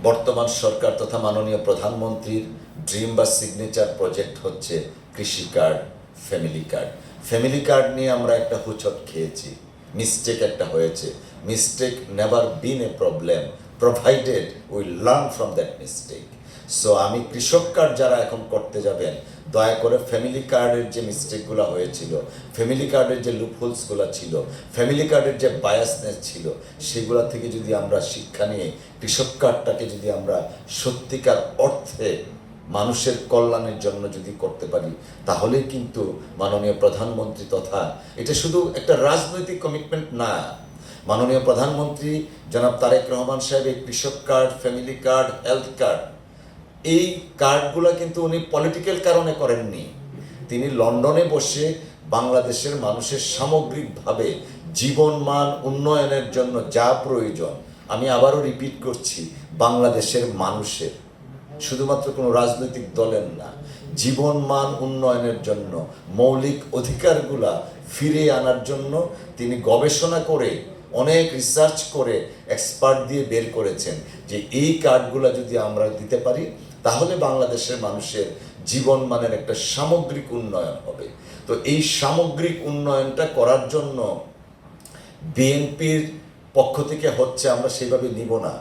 বর্তমান সরকার তথা মাননীয় প্রধানমন্ত্রীর ড্রিম বা সিগনেচার প্রজেক্ট হচ্ছে কৃষি card, family card. Family card নিয়ে আমরা একটা হুচট খেয়েছি, মিস্টেক একটা হয়েছে। Mistake never been A problem provided we learn from that mistake. So আমি কৃষক কার্ড যারা এখন করতে যাবেন, দয়া করে ফ্যামিলি কার্ডের যে মিস্টেকগুলো হয়েছিল, ফ্যামিলি কার্ডের যে লুপহোলসগুলো ছিল, ফ্যামিলি কার্ডের যে বায়াসনেস ছিল, সেগুলো থেকে যদি আমরা শিক্ষা নিয়ে কৃষক কার্ডটাকে যদি আমরা সত্যিকার অর্থে মানুষের কল্যাণের জন্য যদি করতে পারি, তাহলে কিন্তু মাননীয় প্রধানমন্ত্রী তথা এটা শুধু একটা রাজনৈতিক কমিটমেন্ট না, মাননীয় প্রধানমন্ত্রী জনাব তারেক রহমান সাহেব এই কৃষক card, family card, health card, এই কার্ডগুলো কিন্তু উনি পলিটিক্যাল কারণে করেননি। তিনি লন্ডনে বসে বাংলাদেশের মানুষের সামগ্রিকভাবে জীবনমান উন্নয়নের জন্য যা প্রয়োজন, আমি আবারও রিপিট করছি, বাংলাদেশের মানুষের, শুধুমাত্র কোনো রাজনৈতিক দলের না, জীবনমান উন্নয়নের জন্য মৌলিক অধিকারগুলা ফিরিয়ে আনার জন্য তিনি গবেষণা করে, অনেক রিসার্চ করে, এক্সপার্ট দিয়ে বের করেছেন যে এই কার্ডগুলো যদি আমরা দিতে পারি, তাহলে বাংলাদেশের মানুষের জীবনমানের একটা সামগ্রিক উন্নয়ন হবে। তো এই সামগ্রিক উন্নয়নটা করার জন্য বিএনপির পক্ষ থেকে হচ্ছে, আমরা সেভাবে নিব না,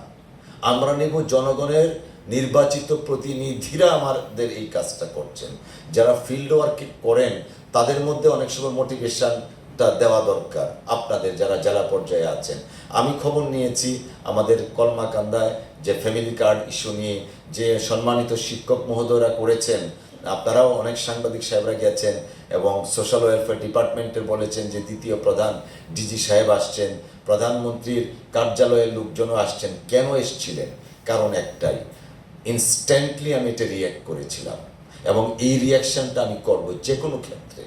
আমরা নেব জনগণের নির্বাচিত প্রতিনিধিরা আমাদের এই কাজটা করছেন। যারা ফিল্ড ওয়ার্ক করেন তাদের মধ্যে অনেক সময় মোটিভেশনটা দেওয়া দরকার, আপনাদের যারা জেলা পর্যায়ে আছেন। আমি খবর নিয়েছি আমাদের কলমাকান্দায় যে ফ্যামিলি কার্ড ইস্যু নিয়ে যে সম্মানিত শিক্ষক মহোদয়রা করেছেন, আপনারাও অনেক সাংবাদিক সাহেবরা গেছেন এবং সোশ্যাল ওয়েলফেয়ার ডিপার্টমেন্টের বলেছেন যে দ্বিতীয় প্রধান ডিজি সাহেব আসছেন, প্রধানমন্ত্রীর কার্যালয়ের লোকজনও আসছেন। কেন এসেছিলেন? কারণ একটাই, ইনস্ট্যান্টলি আমি এটা রিয়্যাক্ট করেছিলাম এবং এই রিয়াকশানটা আমি করব যে কোনো ক্ষেত্রে।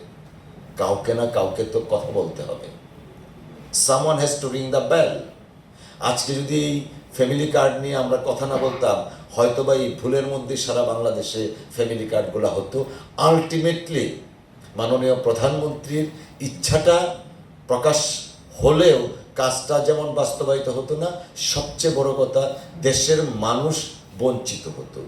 কাউকে না কাউকে তো কথা বলতে হবে, someone has to ring the bell. আজকে যদি এই ফ্যামিলি কার্ড নিয়ে আমরা কথা না বলতাম, হয়তোবা এই ভুলের মধ্যে সারা বাংলাদেশে ফ্যামিলি কার্ডগুলো হতো। আলটিমেটলি মাননীয় প্রধানমন্ত্রীর ইচ্ছাটা প্রকাশ হলেও কাজটা যেমন বাস্তবায়িত হতো না, সবচেয়ে বড় কথা দেশের মানুষ বঞ্চিত হতো।